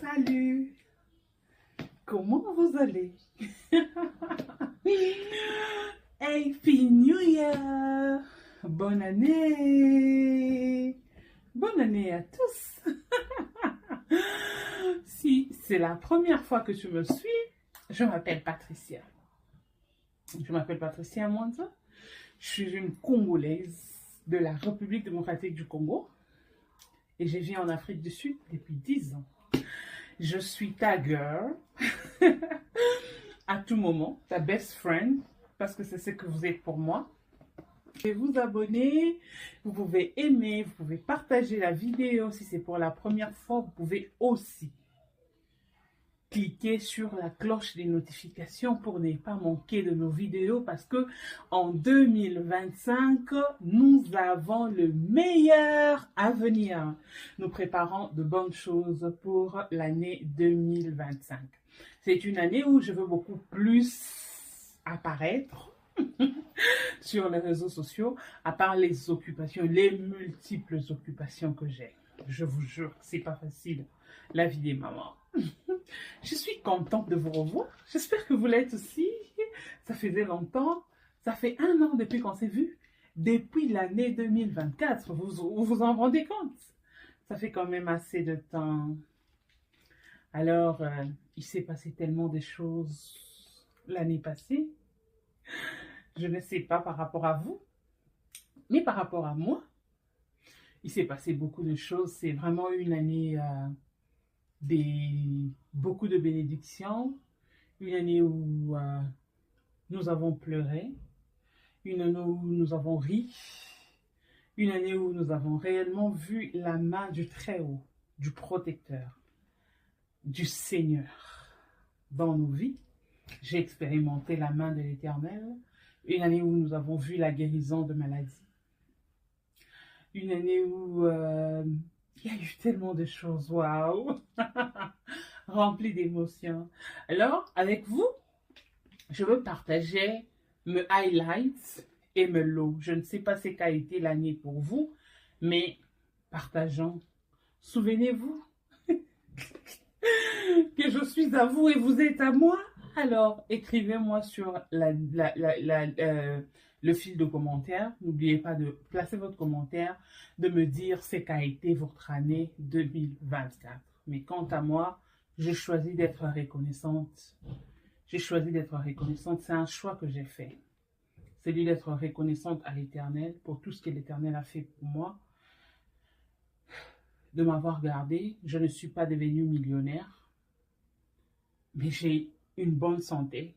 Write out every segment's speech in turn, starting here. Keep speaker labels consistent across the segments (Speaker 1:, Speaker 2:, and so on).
Speaker 1: Salut, comment vous allez? Happy New Year! Bonne année! Bonne année à tous! Si c'est la première fois que tu me suis, je m'appelle Patricia. Je m'appelle Patricia Mwanza. Je suis une Congolaise de la République démocratique du Congo et j'ai vécu en Afrique du Sud depuis 10 ans. Je suis ta girl à tout moment, ta best friend, parce que c'est ce que vous êtes pour moi. Vous pouvez vous abonner, vous pouvez aimer, vous pouvez partager la vidéo si c'est pour la première fois. Vous pouvez aussi cliquer sur la cloche des notifications pour ne pas manquer de nos vidéos parce que en 2025, nous avons le meilleur à venir. Nous préparons de bonnes choses pour l'année 2025. C'est une année où je veux beaucoup plus apparaître sur les réseaux sociaux, à part les occupations, les multiples occupations que j'ai. Je vous jure, c'est pas facile, la vie des mamans. Je suis contente de vous revoir. J'espère que vous l'êtes aussi. Ça faisait longtemps. Ça fait 1 an depuis qu'on s'est vu. Depuis l'année 2024. Vous vous en rendez compte? Ça fait quand même assez de temps. Alors, il s'est passé tellement de choses l'année passée. Je ne sais pas par rapport à vous, mais par rapport à moi, il s'est passé beaucoup de choses. C'est vraiment une année beaucoup de bénédictions, une année où nous avons pleuré, une année où nous avons ri, une année où nous avons réellement vu la main du Très-Haut, du Protecteur, du Seigneur dans nos vies. J'ai expérimenté la main de l'Éternel, une année où nous avons vu la guérison de maladies, une année où il y a eu tellement de choses, waouh, remplies d'émotions. Alors, avec vous, je veux partager mes highlights et mes lows. Je ne sais pas ce qu'a été l'année pour vous, mais partageons. Souvenez-vous que je suis à vous et vous êtes à moi. Alors, écrivez-moi sur le fil de commentaires. N'oubliez pas de placer votre commentaire, de me dire ce qu'a été votre année 2024. Mais quant à moi, j'ai choisi d'être reconnaissante. J'ai choisi d'être reconnaissante. C'est un choix que j'ai fait. Celui d'être reconnaissante à l'Éternel pour tout ce que l'Éternel a fait pour moi. De m'avoir gardé. Je ne suis pas devenue millionnaire. Mais j'ai une bonne santé.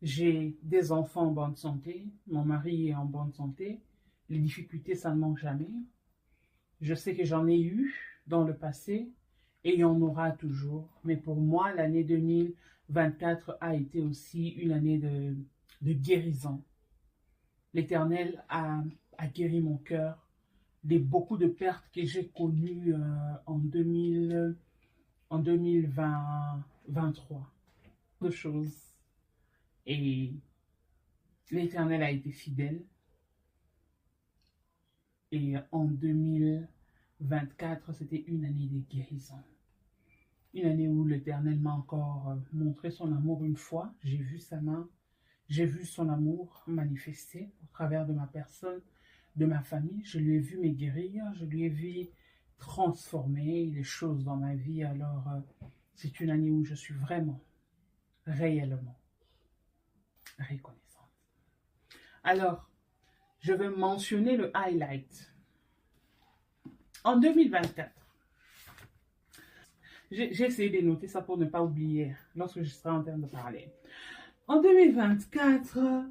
Speaker 1: J'ai des enfants en bonne santé. Mon mari est en bonne santé. Les difficultés, ça ne manque jamais. Je sais que j'en ai eu dans le passé et il y en aura toujours. Mais pour moi, l'année 2024 a été aussi une année de guérison. L'Éternel a guéri mon cœur de beaucoup de pertes que j'ai connues en 2023. De choses. Et l'Éternel a été fidèle. Et en 2024, c'était une année de guérison. Une année où l'Éternel m'a encore montré son amour une fois. J'ai vu sa main, j'ai vu son amour manifester au travers de ma personne, de ma famille. Je lui ai vu me guérir, je lui ai vu transformer les choses dans ma vie. Alors, c'est une année où je suis vraiment, réellement reconnaissante. Alors, je vais mentionner le highlight. En 2024, j'ai essayé de noter ça pour ne pas oublier lorsque je serai en train de parler. En 2024,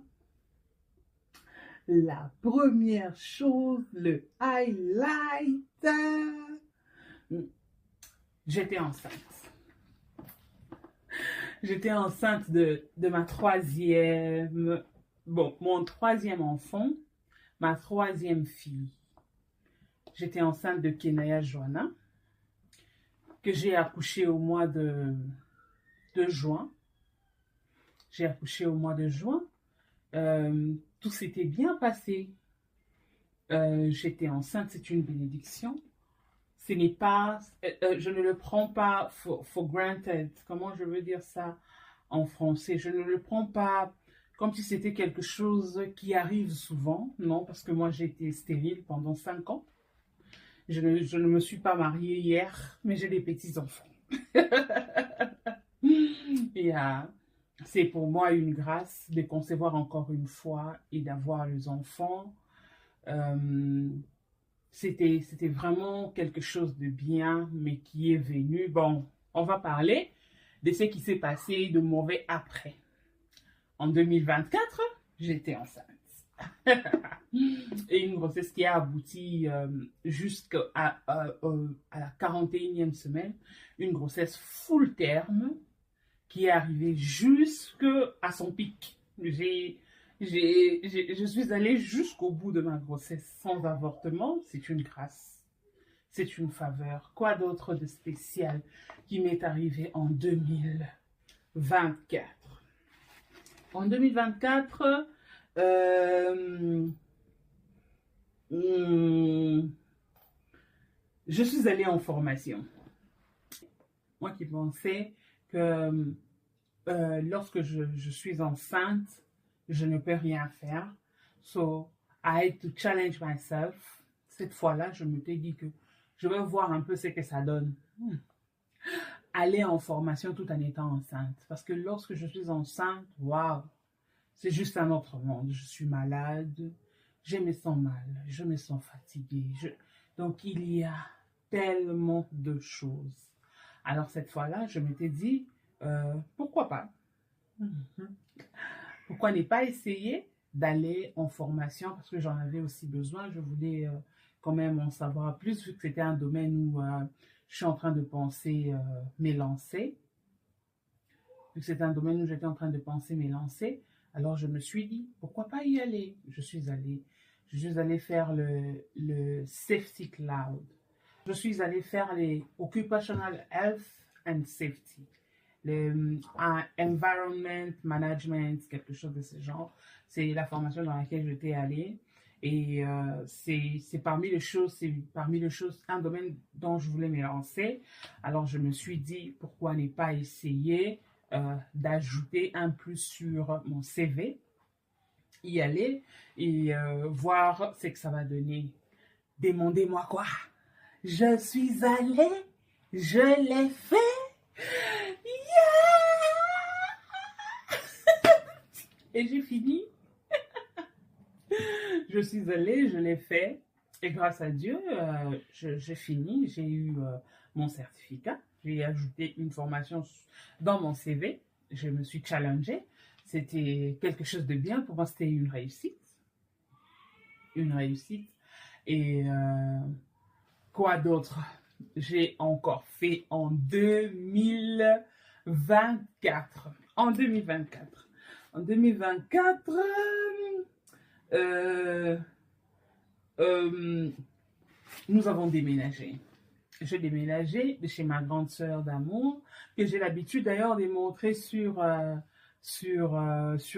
Speaker 1: la première chose, le highlight, j'étais enceinte. J'étais enceinte de ma troisième, mon troisième enfant, ma troisième fille. J'étais enceinte de Kenaya Joanna, que j'ai accouché au mois de juin. J'ai accouché au mois de juin. Tout s'était bien passé. J'étais enceinte, c'est une bénédiction. ce n'est pas, je ne le prends pas for granted. Comment je veux dire ça en français? Je ne le prends pas comme si c'était quelque chose qui arrive souvent. Non, parce que moi, j'ai été stérile pendant 5 ans. Je ne me suis pas mariée hier, mais j'ai des petits-enfants. Et c'est pour moi une grâce de concevoir encore une fois et d'avoir les enfants. C'était vraiment quelque chose de bien, mais qui est venu. Bon, on va parler de ce qui s'est passé de mauvais après. En 2024, j'étais enceinte. Et une grossesse qui a abouti jusqu'à la 41e semaine. Une grossesse full terme qui est arrivée jusqu'à son pic. Je suis allée jusqu'au bout de ma grossesse sans avortement. C'est une grâce. C'est une faveur. Quoi d'autre de spécial qui m'est arrivé en 2024? En 2024, je suis allée en formation. Moi qui pensais que lorsque je suis enceinte, je ne peux rien faire. So, I had to challenge myself. Cette fois-là, je me suis dit que je vais voir un peu ce que ça donne. Aller en formation tout en étant enceinte. Parce que lorsque je suis enceinte, waouh, c'est juste un autre monde. Je suis malade, je me sens mal, je me sens fatiguée. Donc, il y a tellement de choses. Alors, cette fois-là, je m'étais dit, pourquoi pas? Pourquoi ne pas essayer d'aller en formation? Parce que j'en avais aussi besoin. Je voulais quand même en savoir plus, vu que c'était un domaine où je suis en train de penser m'élancer. Vu que c'était un domaine où j'étais en train de penser m'élancer, alors je me suis dit, pourquoi pas y aller? Je suis allée faire le Safety Cloud. Je suis allée faire les Occupational Health and Safety. Le Environment Management, quelque chose de ce genre. C'est la formation dans laquelle j'étais allée. Et c'est parmi les choses, un domaine dont je voulais me lancer. Alors je me suis dit, pourquoi ne pas essayer d'ajouter un plus sur mon CV, y aller et voir ce que ça va donner. Demandez-moi quoi? Je suis allée, je l'ai fait. Et j'ai fini. Je suis allée, je l'ai fait. Et grâce à Dieu, j'ai fini. J'ai eu mon certificat. J'ai ajouté une formation dans mon CV. Je me suis challengée. C'était quelque chose de bien. Pour moi, c'était une réussite. Une réussite. Et quoi d'autre? J'ai encore fait en 2024. En 2024. En 2024, nous avons déménagé. J'ai déménagé de chez ma grande sœur d'amour, que j'ai l'habitude d'ailleurs de montrer sur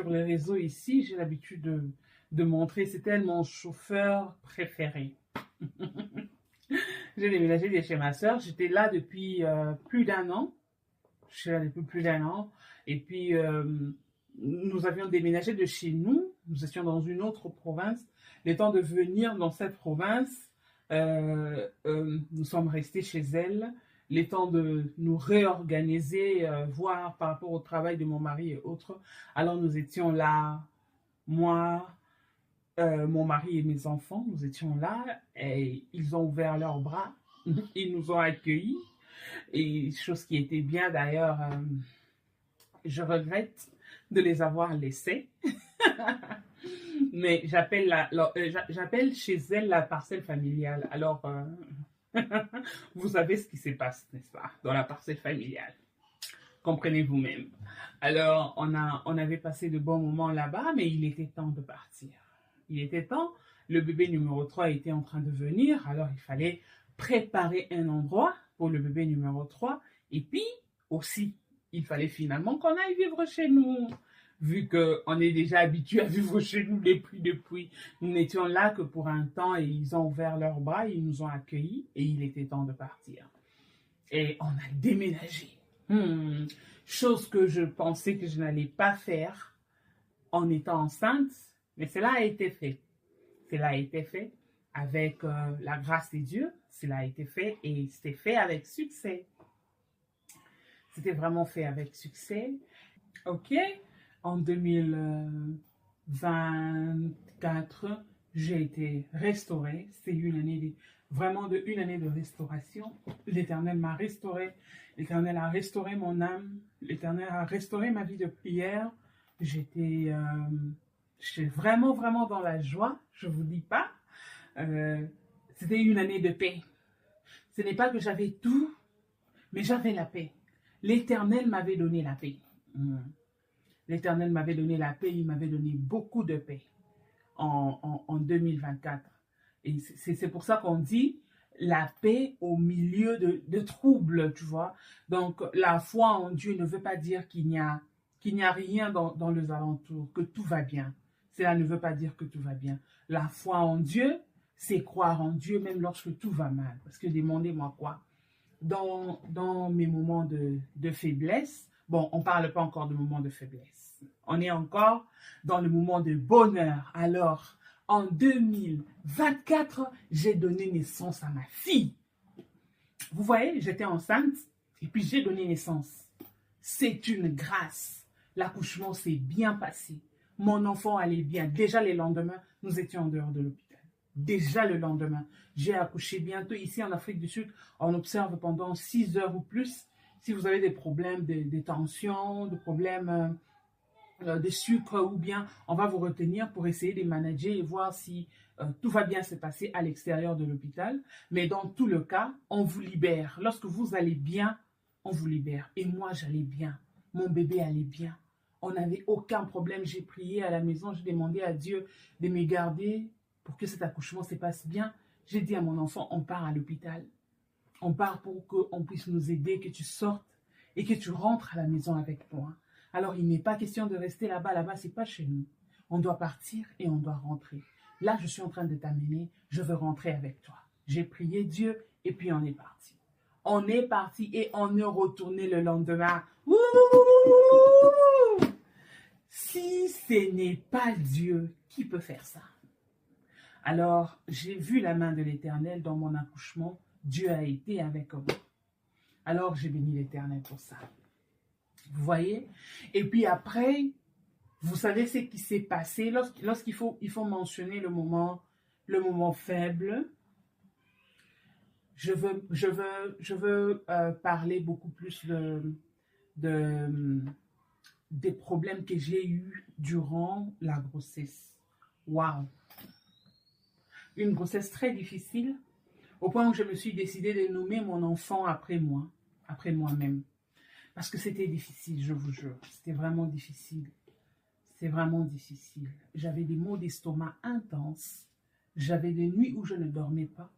Speaker 1: les réseaux ici. J'ai l'habitude de montrer, c'est elle mon chauffeur préféré. J'ai déménagé de chez ma sœur. J'étais là depuis plus d'un an. Je suis là depuis plus d'un an. Et puis, nous avions déménagé de chez nous. Nous étions dans une autre province. Le temps de venir dans cette province, nous sommes restés chez elle. Le temps de nous réorganiser, voir par rapport au travail de mon mari et autres. Alors, nous étions là, moi, mon mari et mes enfants, nous étions là et ils ont ouvert leurs bras, ils nous ont accueillis et chose qui était bien d'ailleurs, je regrette de les avoir laissés, mais j'appelle chez elle la parcelle familiale. Alors, vous savez ce qui se passe, n'est-ce pas, dans la parcelle familiale. Comprenez vous-même. Alors, on avait passé de bons moments là-bas, mais il était temps de partir. Il était temps, le bébé numéro 3 était en train de venir, alors il fallait préparer un endroit pour le bébé numéro 3, et puis aussi, il fallait finalement qu'on aille vivre chez nous. vu qu'on est déjà habitué à vivre chez nous depuis. Nous n'étions là que pour un temps et ils ont ouvert leurs bras, ils nous ont accueillis et il était temps de partir. Et on a déménagé. Chose que je pensais que je n'allais pas faire en étant enceinte, mais cela a été fait. Cela a été fait avec la grâce de Dieu. Cela a été fait et c'était fait avec succès. C'était vraiment fait avec succès. OK. En 2024, j'ai été restaurée. C'était une année une année de restauration. L'Éternel m'a restaurée. L'Éternel a restauré mon âme. L'Éternel a restauré ma vie de prière. J'étais vraiment, vraiment dans la joie. Je ne vous dis pas. C'était une année de paix. Ce n'est pas que j'avais tout, mais j'avais la paix. L'Éternel m'avait donné la paix. L'Éternel m'avait donné la paix, il m'avait donné beaucoup de paix en 2024. Et c'est pour ça qu'on dit la paix au milieu de troubles, tu vois. Donc, la foi en Dieu ne veut pas dire qu'il n'y a rien dans les alentours, que tout va bien. Cela ne veut pas dire que tout va bien. La foi en Dieu, c'est croire en Dieu même lorsque tout va mal. Parce que demandez-moi quoi? Dans mes moments de faiblesse, bon, on ne parle pas encore de moments de faiblesse. On est encore dans le moment de bonheur. Alors, en 2024, j'ai donné naissance à ma fille. Vous voyez, j'étais enceinte et puis j'ai donné naissance. C'est une grâce. L'accouchement s'est bien passé. Mon enfant allait bien. Déjà le lendemain, nous étions en dehors de l'hôpital. Déjà le lendemain, j'ai accouché bientôt. Ici en Afrique du Sud, on observe pendant 6 heures ou plus. Si vous avez des problèmes de tension, de problèmes de sucre ou bien, on va vous retenir pour essayer de manager et voir si tout va bien se passer à l'extérieur de l'hôpital. Mais dans tout le cas, on vous libère. Lorsque vous allez bien, on vous libère. Et moi, j'allais bien. Mon bébé allait bien. On n'avait aucun problème. J'ai prié à la maison. J'ai demandé à Dieu de me garder pour que cet accouchement se passe bien. J'ai dit à mon enfant, on part à l'hôpital. On part pour qu'on puisse nous aider, que tu sortes et que tu rentres à la maison avec moi. Alors, il n'est pas question de rester là-bas. Là-bas, ce n'est pas chez nous. On doit partir et on doit rentrer. Là, je suis en train de t'amener. Je veux rentrer avec toi. J'ai prié Dieu et puis on est parti. On est parti et on est retourné le lendemain. Ouh! Si ce n'est pas Dieu, qui peut faire ça? Alors, j'ai vu la main de l'Éternel dans mon accouchement. Dieu a été avec moi. Alors, j'ai béni l'Éternel pour ça. Vous voyez? Et puis après, vous savez ce qui s'est passé lorsqu'il faut mentionner le moment faible. Je veux parler beaucoup plus des problèmes que j'ai eus durant la grossesse. Waouh! Une grossesse très difficile, au point où je me suis décidée de nommer mon enfant après moi-même. Parce que c'était difficile, je vous jure. C'était vraiment difficile. C'est vraiment difficile. J'avais des maux d'estomac intenses. J'avais des nuits où je ne dormais pas.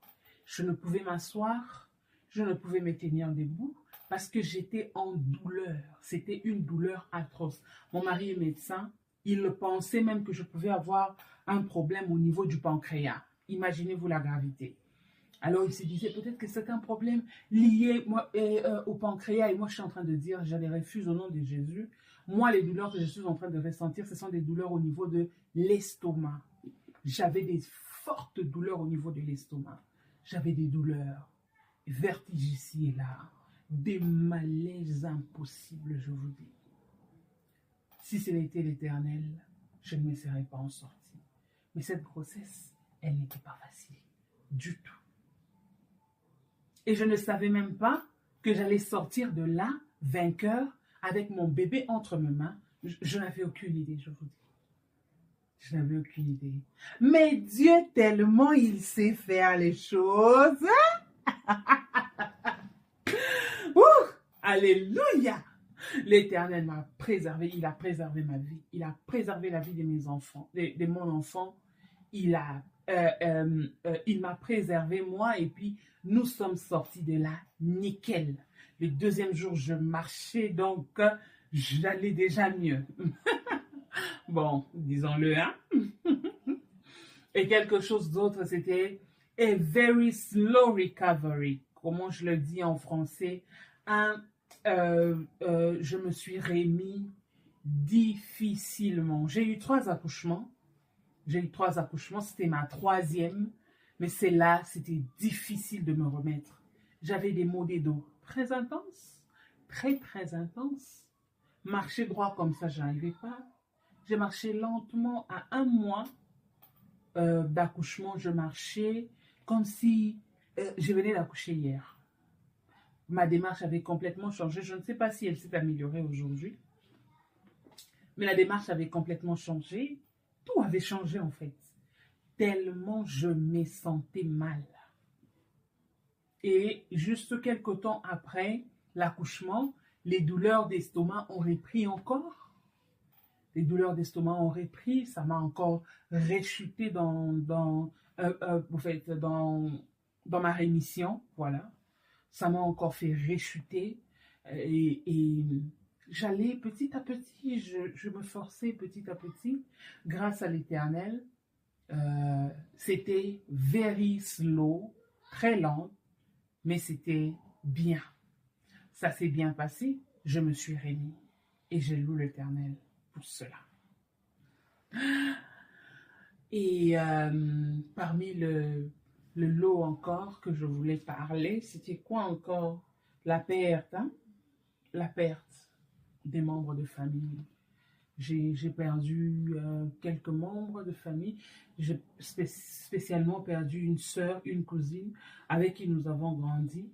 Speaker 1: Je ne pouvais m'asseoir. Je ne pouvais me tenir debout parce que j'étais en douleur. C'était une douleur atroce. Mon mari est médecin. Il pensait même que je pouvais avoir un problème au niveau du pancréas. Imaginez-vous la gravité. Alors, il se disait peut-être que c'est un problème lié au pancréas. Et moi, je suis en train de dire, je les refuse au nom de Jésus. Moi, les douleurs que je suis en train de ressentir, ce sont des douleurs au niveau de l'estomac. J'avais des fortes douleurs au niveau de l'estomac. J'avais des douleurs, vertiges ici et là, des malaises impossibles, je vous dis. Si ce n'était l'Éternel, je ne me serais pas en sortie. Mais cette grossesse, elle n'était pas facile du tout. Et je ne savais même pas que j'allais sortir de là, vainqueur, avec mon bébé entre mes mains. Je n'avais aucune idée, je vous dis. Je n'avais aucune idée. Mais Dieu, tellement il sait faire les choses. Ouh, alléluia! L'Éternel m'a préservé. Il a préservé ma vie. Il a préservé la vie de mes enfants, de mon enfant. Il m'a préservé, moi, et puis nous sommes sortis de là, nickel. Le deuxième jour, je marchais, donc j'allais déjà mieux. Bon, disons-le, hein. Et quelque chose d'autre, c'était a very slow recovery. Comment je le dis en français? Je me suis remis difficilement. J'ai eu 3 accouchements. C'était ma 3e. Mais c'est là, c'était difficile de me remettre. J'avais des maux des dos très intenses, très intenses. Marcher droit comme ça, je n'arrivais pas. J'ai marché lentement. À 1 mois d'accouchement, je marchais comme si je venais d'accoucher hier. Ma démarche avait complètement changé. Je ne sais pas si elle s'est améliorée aujourd'hui, mais la démarche avait complètement changé. Tout avait changé en fait. Tellement je me sentais mal. Et juste quelques temps après l'accouchement, les douleurs d'estomac ont repris encore. Les douleurs d'estomac ont repris, ça m'a encore rechuté dans ma rémission, voilà. Ça m'a encore fait rechuter et j'allais petit à petit, je me forçais petit à petit, grâce à l'Éternel. C'était very slow, très lent, mais c'était bien. Ça s'est bien passé, je me suis remis et je loue l'Éternel pour cela. Et parmi le lot encore que je voulais parler, c'était quoi encore? La perte, hein? La perte des membres de famille. J'ai perdu quelques membres de famille. J'ai spécialement perdu une sœur, une cousine avec qui nous avons grandi.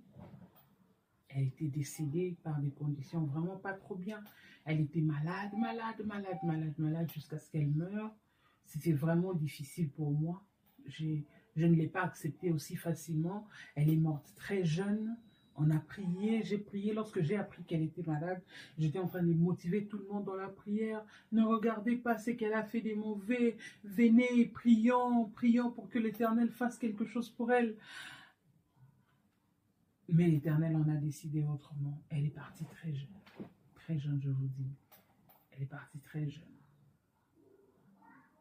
Speaker 1: Elle était décédée par des conditions vraiment pas trop bien. Elle était malade jusqu'à ce qu'elle meure. C'était vraiment difficile pour moi. Je ne l'ai pas acceptée aussi facilement. Elle est morte très jeune. On a prié, j'ai prié. Lorsque j'ai appris qu'elle était malade, j'étais en train de motiver tout le monde dans la prière. Ne regardez pas ce qu'elle a fait des mauvais. Venez, prions pour que l'Éternel fasse quelque chose pour elle. Mais l'Éternel en a décidé autrement. Elle est partie très jeune, je vous dis. Elle est partie très jeune.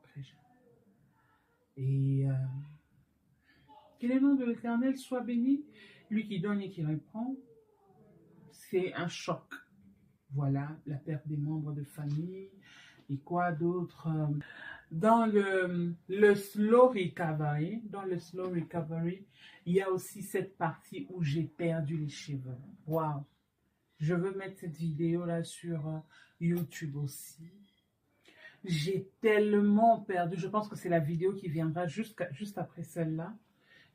Speaker 1: Très jeune. Et que le nom de l'Éternel soit béni, lui qui donne et qui reprend. C'est un choc. Voilà, la perte des membres de famille. Et quoi d'autre? Dans le slow recovery, il y a aussi cette partie où j'ai perdu les cheveux. Waouh! Je veux mettre cette vidéo-là sur YouTube aussi. J'ai tellement perdu, je pense que c'est la vidéo qui viendra juste après celle-là.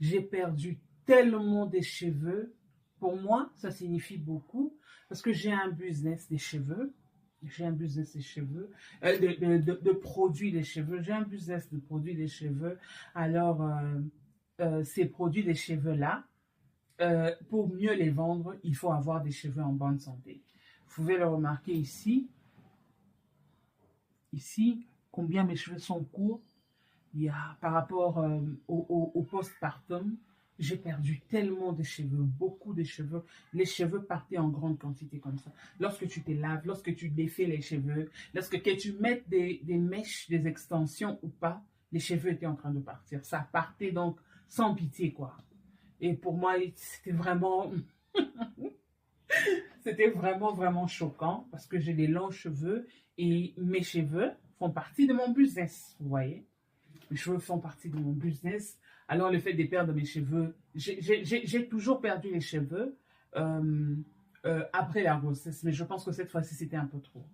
Speaker 1: J'ai perdu tellement des cheveux. Pour moi, ça signifie beaucoup parce que j'ai un business des cheveux. J'ai un business des cheveux, de produits des cheveux. J'ai un business de produits des cheveux. Alors, ces produits des cheveux-là, pour mieux les vendre, il faut avoir des cheveux en bonne santé. Vous pouvez le remarquer ici. Ici, combien mes cheveux sont courts. Il y a, par rapport au postpartum, j'ai perdu tellement de cheveux, beaucoup de cheveux. Les cheveux partaient en grande quantité comme ça. Lorsque tu te laves, lorsque tu défais les cheveux, que tu mettes des mèches, des extensions ou pas, les cheveux étaient en train de partir. Ça partait donc sans pitié, quoi. Et pour moi, c'était vraiment... C'était vraiment choquant parce que j'ai des longs cheveux et mes cheveux font partie de mon business, vous voyez. Mes cheveux font partie de mon business. Alors, le fait de perdre mes cheveux, j'ai toujours perdu les cheveux après la grossesse, mais je pense que cette fois-ci, c'était un peu trop.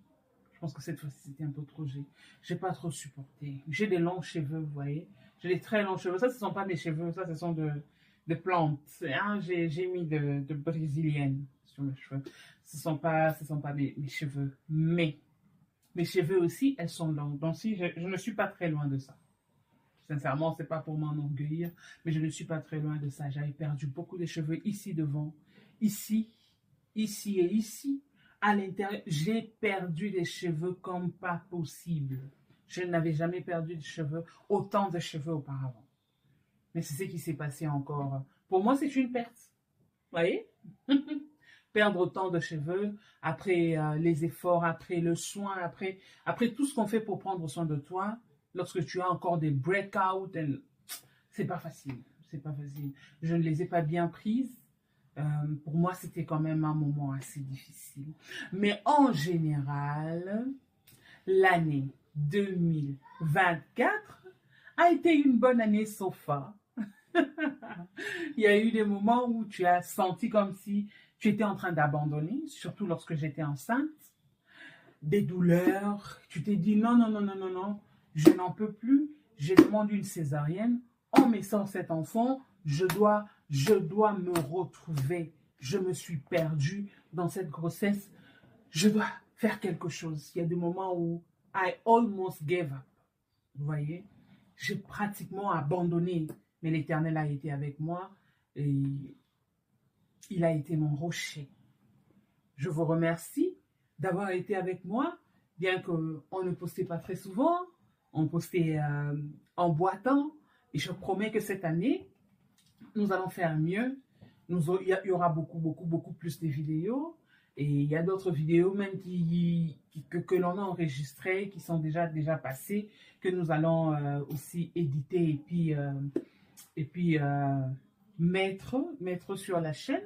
Speaker 1: J'ai pas trop supporté. J'ai des longs cheveux, vous voyez. J'ai des très longs cheveux. Ça, ce sont pas mes cheveux, ça, ce sont de plantes. Hein? J'ai mis de brésiliennes sur mes cheveux. Ce sont pas mes cheveux. Mais mes cheveux aussi, elles sont longues. Donc, si je ne suis pas très loin de ça. Sincèrement, c'est pas pour m'enorgueillir, mais je ne suis pas très loin de ça. J'avais perdu beaucoup de cheveux ici devant, ici et ici. À l'intérieur, j'ai perdu des cheveux comme pas possible. Je n'avais jamais perdu autant de cheveux auparavant. Mais c'est ce qui s'est passé encore. Pour moi, c'est une perte. Vous voyez? perdre autant de cheveux, après les efforts, après le soin, après tout ce qu'on fait pour prendre soin de toi, lorsque tu as encore des breakouts, c'est pas facile, c'est pas facile. Je ne les ai pas bien prises. Pour moi, c'était quand même un moment assez difficile. Mais en général, l'année 2024 a été une bonne année so far. Il y a eu des moments où tu as senti comme si tu étais en train d'abandonner, surtout lorsque j'étais enceinte. Des douleurs, tu t'es dit non, non, non, non, non, non, je n'en peux plus, j'ai demandé une césarienne, on me sort cet enfant, je dois me retrouver, je me suis perdue dans cette grossesse, je dois faire quelque chose. Il y a des moments où I almost gave up, vous voyez, j'ai pratiquement abandonné, mais l'Éternel a été avec moi et il a été mon rocher. Je vous remercie d'avoir été avec moi, bien qu'on ne postait pas très souvent, on postait en boitant, et je promets que cette année, nous allons faire mieux. Il y aura beaucoup plus de vidéos, et il y a d'autres vidéos même que l'on a enregistrées, qui sont déjà passées, que nous allons aussi éditer et puis mettre sur la chaîne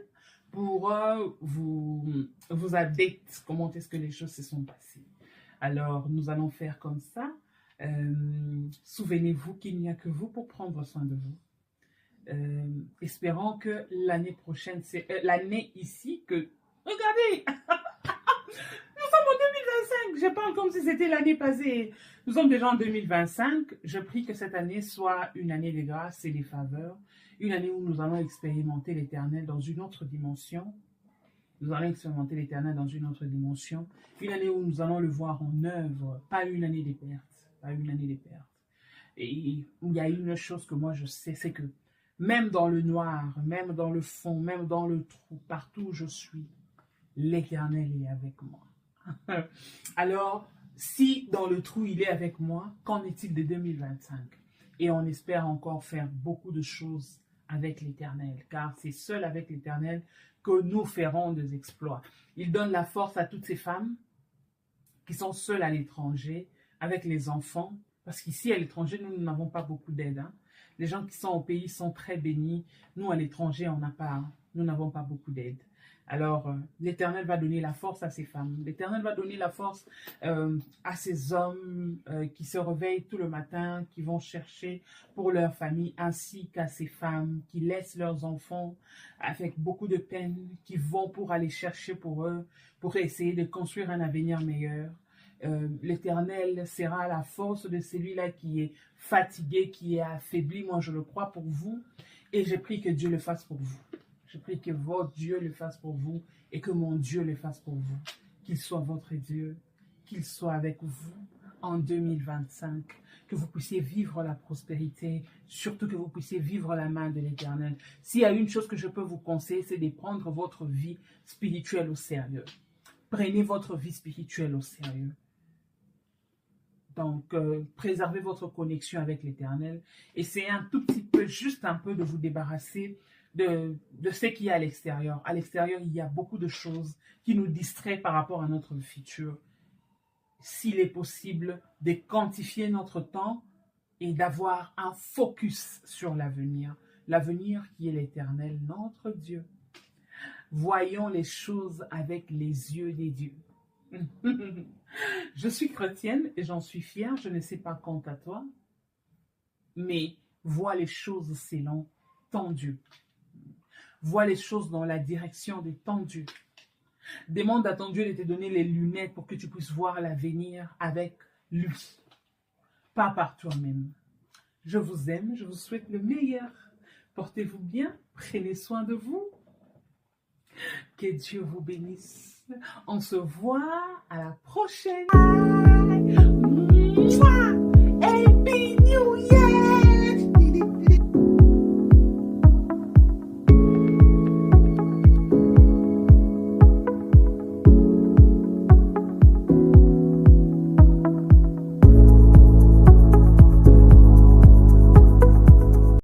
Speaker 1: pour vous update comment est-ce que les choses se sont passées. Alors, nous allons faire comme ça. Souvenez-vous qu'il n'y a que vous pour prendre soin de vous. Espérons que l'année prochaine, c'est l'année ici que... Regardez, nous sommes en 2025. Je parle comme si c'était l'année passée. Nous sommes déjà en 2025. Je prie que cette année soit une année de grâce et de faveurs. Une année où nous allons expérimenter l'Éternel dans une autre dimension. Nous allons expérimenter l'Éternel dans une autre dimension. Une année où nous allons le voir en œuvre. Pas une année des pertes. Pas une année des pertes. Et il y a une chose que moi je sais, c'est que même dans le noir, même dans le fond, même dans le trou, partout où je suis, l'Éternel est avec moi. Alors, si dans le trou il est avec moi, qu'en est-il de 2025? Et on espère encore faire beaucoup de choses avec l'Éternel, car c'est seul avec l'Éternel que nous ferons des exploits. Il donne la force à toutes ces femmes qui sont seules à l'étranger, avec les enfants, parce qu'ici à l'étranger, nous n'avons pas beaucoup d'aide. Hein. Les gens qui sont au pays sont très bénis. Nous, à l'étranger, nous n'avons pas beaucoup d'aide. Alors, l'Éternel va donner la force à ces femmes. L'Éternel va donner la force à ces hommes qui se réveillent tout le matin, qui vont chercher pour leur famille, ainsi qu'à ces femmes qui laissent leurs enfants avec beaucoup de peine, qui vont pour aller chercher pour eux, pour essayer de construire un avenir meilleur. L'Éternel sera la force de celui-là qui est fatigué, qui est affaibli. Moi, je le crois pour vous et je prie que Dieu le fasse pour vous. Je prie que votre Dieu le fasse pour vous et que mon Dieu le fasse pour vous. Qu'il soit votre Dieu, qu'il soit avec vous en 2025, que vous puissiez vivre la prospérité, surtout que vous puissiez vivre la main de l'Éternel. S'il y a une chose que je peux vous conseiller, c'est de prendre votre vie spirituelle au sérieux. Prenez votre vie spirituelle au sérieux. Donc, préservez votre connexion avec l'Éternel. Essayez un tout petit peu, juste un peu, de vous débarrasser de ce qu'il y a à l'extérieur. À l'extérieur, il y a beaucoup de choses qui nous distraient par rapport à notre futur. S'il est possible de quantifier notre temps et d'avoir un focus sur l'avenir. L'avenir qui est l'Éternel, notre Dieu. Voyons les choses avec les yeux des dieux. Je suis chrétienne et j'en suis fière. Je ne sais pas quant à toi, mais vois les choses selon ton Dieu. Vois les choses dans la direction de ton Dieu. Demande à ton Dieu de te donner les lunettes pour que tu puisses voir l'avenir avec lui, pas par toi-même. Je vous aime, je vous souhaite le meilleur. Portez-vous bien, prenez soin de vous. Que Dieu vous bénisse. On se voit à la prochaine.